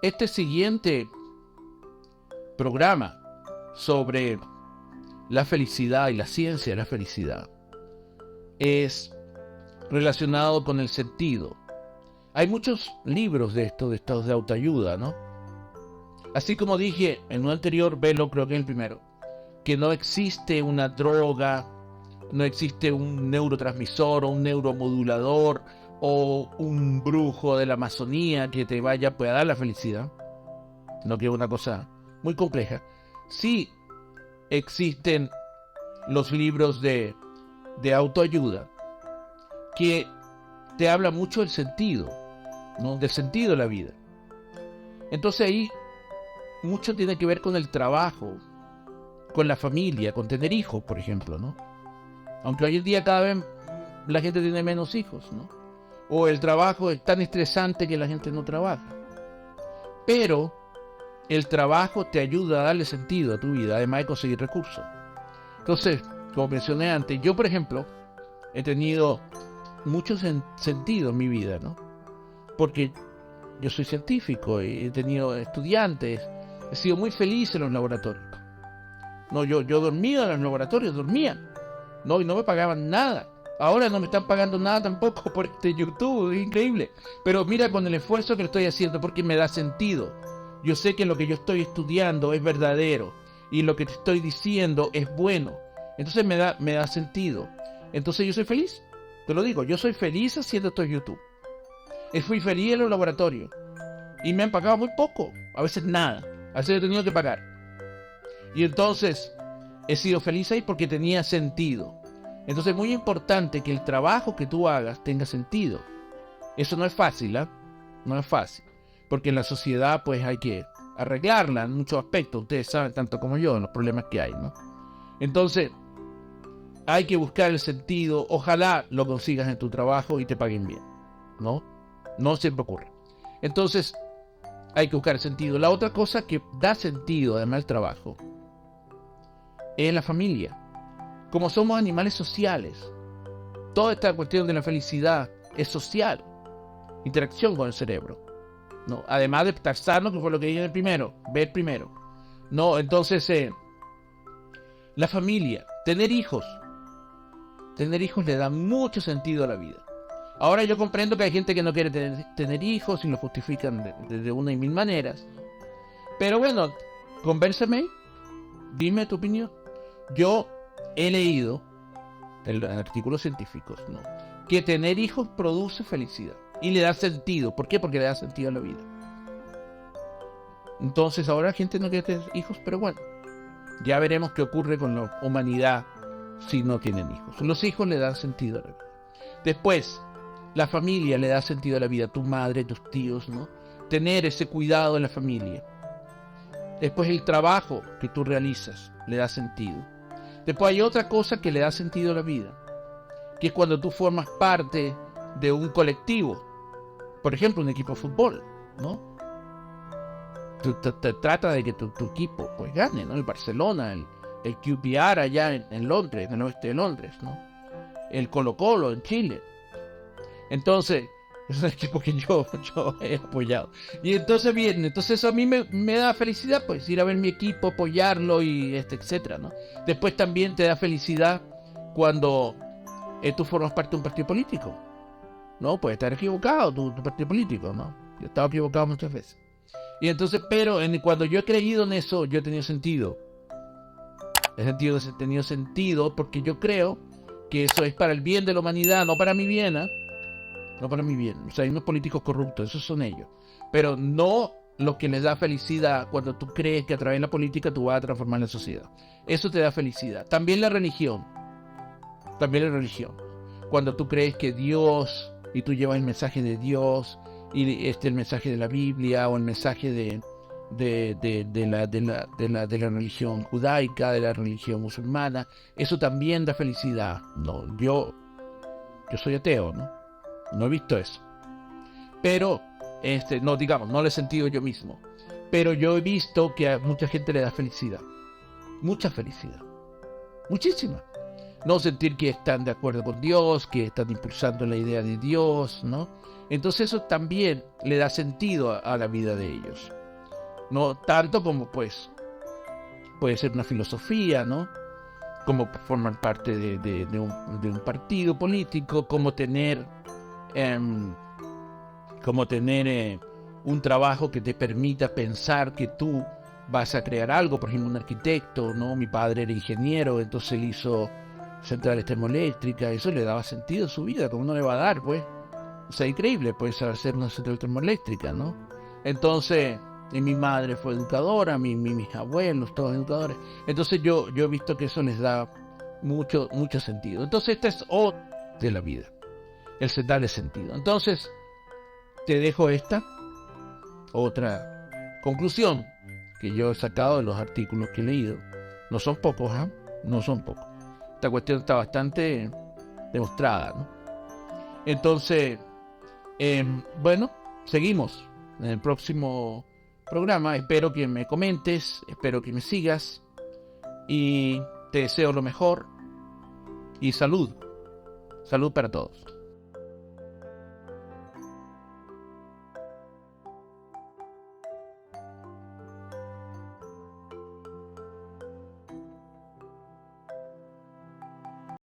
Este siguiente programa sobre la felicidad y la ciencia de la felicidad es relacionado con el sentido. Hay muchos libros de estos de autoayuda, ¿no? Así como dije en un anterior velo, creo que en el primero, que no existe una droga, no existe un neurotransmisor o un neuromodulador o un brujo de la Amazonía que te pueda dar la felicidad, no, que es una cosa muy compleja. Sí existen los libros de autoayuda que te habla mucho del sentido, ¿no? Del sentido de la vida. Entonces ahí mucho tiene que ver con el trabajo, con la familia, con tener hijos, por ejemplo, ¿no? Aunque hoy en día cada vez la gente tiene menos hijos, ¿no? O el trabajo es tan estresante que la gente no trabaja. Pero el trabajo te ayuda a darle sentido a tu vida, además de conseguir recursos. Entonces, como mencioné antes, yo, por ejemplo, he tenido mucho sentido en mi vida, ¿no? Porque yo soy científico, he tenido estudiantes, he sido muy feliz en los laboratorios. No, yo dormía en los laboratorios, dormía. No, y no me pagaban nada. Ahora no me están pagando nada tampoco por este YouTube, es increíble. Pero mira con el esfuerzo que lo estoy haciendo porque me da sentido. Yo sé que lo que yo estoy estudiando es verdadero y lo que te estoy diciendo es bueno. Entonces me da sentido. Entonces yo soy feliz. Te lo digo, yo soy feliz haciendo esto en YouTube. Fui feliz en los laboratorios. Y me han pagado muy poco. A veces nada. A veces he tenido que pagar. Y entonces he sido feliz ahí porque tenía sentido. Entonces es muy importante que el trabajo que tú hagas tenga sentido. Eso no es fácil, ¿eh? No es fácil. Porque en la sociedad pues hay que arreglarla en muchos aspectos. Ustedes saben tanto como yo los problemas que hay, ¿no? Entonces hay que buscar el sentido. Ojalá lo consigas en tu trabajo y te paguen bien, ¿no? No siempre ocurre. Entonces hay que buscar el sentido. La otra cosa que da sentido además del trabajo es la familia. Como somos animales sociales, toda esta cuestión de la felicidad es social, interacción con el cerebro, ¿no? Además de estar sano, que fue lo que dije en el primero, ver primero, ¿no? Entonces, la familia, tener hijos le da mucho sentido a la vida. Ahora yo comprendo que hay gente que no quiere tener hijos y lo justifican de una y mil maneras. Pero bueno, convérseme, dime tu opinión. Yo he leído en artículos científicos, ¿no?, que tener hijos produce felicidad y le da sentido. ¿Por qué? Porque le da sentido a la vida. Entonces ahora la gente no quiere tener hijos, pero bueno, ya veremos qué ocurre con la humanidad si no tienen hijos. Los hijos le dan sentido a la vida. Después, la familia le da sentido a la vida, tu madre, tus tíos, ¿no? Tener ese cuidado en la familia. Después el trabajo que tú realizas le da sentido. Después hay otra cosa que le da sentido a la vida, que es cuando tú formas parte de un colectivo, por ejemplo un equipo de fútbol, ¿no? Tú trata de que tu equipo pues gane, ¿no? El Barcelona, el QPR allá en Londres, en el oeste de Londres, ¿no? El Colo-Colo en Chile. Entonces, es un equipo que yo he apoyado. Y entonces bien, entonces eso a mí me da felicidad, pues ir a ver mi equipo, apoyarlo y etcétera, ¿no? Después también te da felicidad cuando tú formas parte de un partido político, ¿no? Puedes estar equivocado tu partido político, ¿no? Yo he estado equivocado muchas veces. Y entonces, pero cuando yo he creído en eso, yo he tenido sentido. He tenido sentido porque yo creo que eso es para el bien de la humanidad, no para mi bien, ¿eh? No para mi bien. O sea, hay unos políticos corruptos, esos son ellos. Pero no lo que les da felicidad cuando tú crees que a través de la política tú vas a transformar la sociedad. Eso te da felicidad. También la religión. Cuando tú crees que Dios, y tú llevas el mensaje de Dios, y el mensaje de la Biblia, o el mensaje de la religión judaica, de la religión musulmana, eso también da felicidad. No, yo soy ateo, ¿no? No he visto eso. Pero, no, digamos, no lo he sentido yo mismo. Pero yo he visto que a mucha gente le da felicidad. Mucha felicidad. Muchísima. no sentir que están de acuerdo con Dios, que están impulsando la idea de Dios, ¿no? Entonces eso también le da sentido a la vida de ellos. No tanto como pues puede ser una filosofía, ¿no? Como formar parte de un partido político, como tener un trabajo que te permita pensar que tú vas a crear algo, por ejemplo un arquitecto, ¿no? Mi padre era ingeniero, entonces él hizo centrales termoeléctricas, eso le daba sentido a su vida, ¿cómo no le va a dar, pues? O sea, increíble, pues, hacer una central termoeléctrica, ¿no? Entonces, y mi madre fue educadora, mis abuelos, todos educadores. Entonces yo he visto que eso les da mucho sentido. Entonces esta es otra de la vida, el darle sentido. Entonces, te dejo esta otra conclusión que yo he sacado de los artículos que he leído. No son pocos, ¿eh? No son pocos. Esta cuestión está bastante demostrada, ¿no? Entonces, bueno, seguimos en el próximo programa. Espero que me comentes, espero que me sigas y te deseo lo mejor y salud. Salud para todos.